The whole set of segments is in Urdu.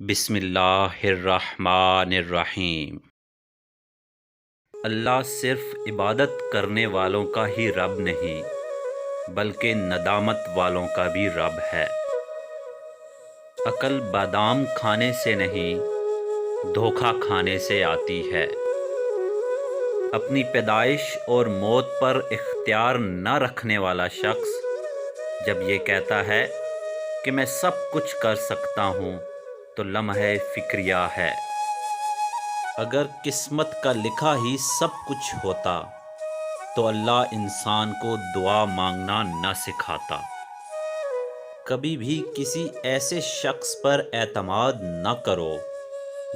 بسم اللہ الرحمن الرحیم۔ اللہ صرف عبادت کرنے والوں کا ہی رب نہیں بلکہ ندامت والوں کا بھی رب ہے۔ عقل بادام کھانے سے نہیں دھوکہ کھانے سے آتی ہے۔ اپنی پیدائش اور موت پر اختیار نہ رکھنے والا شخص جب یہ کہتا ہے کہ میں سب کچھ کر سکتا ہوں تو لمحہ فکریہ ہے۔ اگر قسمت کا لکھا ہی سب کچھ ہوتا تو اللہ انسان کو دعا مانگنا نہ سکھاتا۔ کبھی بھی کسی ایسے شخص پر اعتماد نہ کرو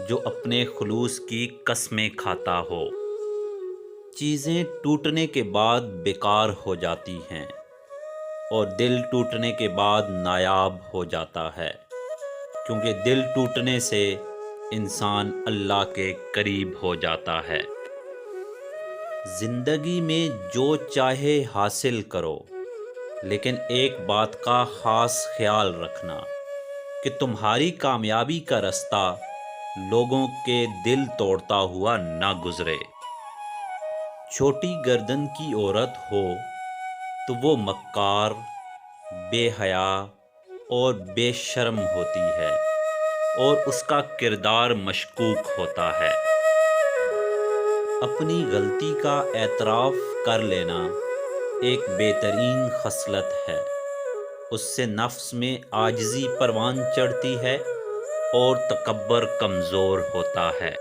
جو اپنے خلوص کی قسمیں کھاتا ہو۔ چیزیں ٹوٹنے کے بعد بیکار ہو جاتی ہیں اور دل ٹوٹنے کے بعد نایاب ہو جاتا ہے، کیونکہ دل ٹوٹنے سے انسان اللہ کے قریب ہو جاتا ہے۔ زندگی میں جو چاہے حاصل کرو، لیکن ایک بات کا خاص خیال رکھنا کہ تمہاری کامیابی کا رستہ لوگوں کے دل توڑتا ہوا نہ گزرے۔ چھوٹی گردن کی عورت ہو تو وہ مکار، بے حیا اور بے شرم ہوتی ہے اور اس کا کردار مشکوک ہوتا ہے۔ اپنی غلطی کا اعتراف کر لینا ایک بہترین خصلت ہے۔ اس سے نفس میں عاجزی پروان چڑھتی ہے اور تکبر کمزور ہوتا ہے۔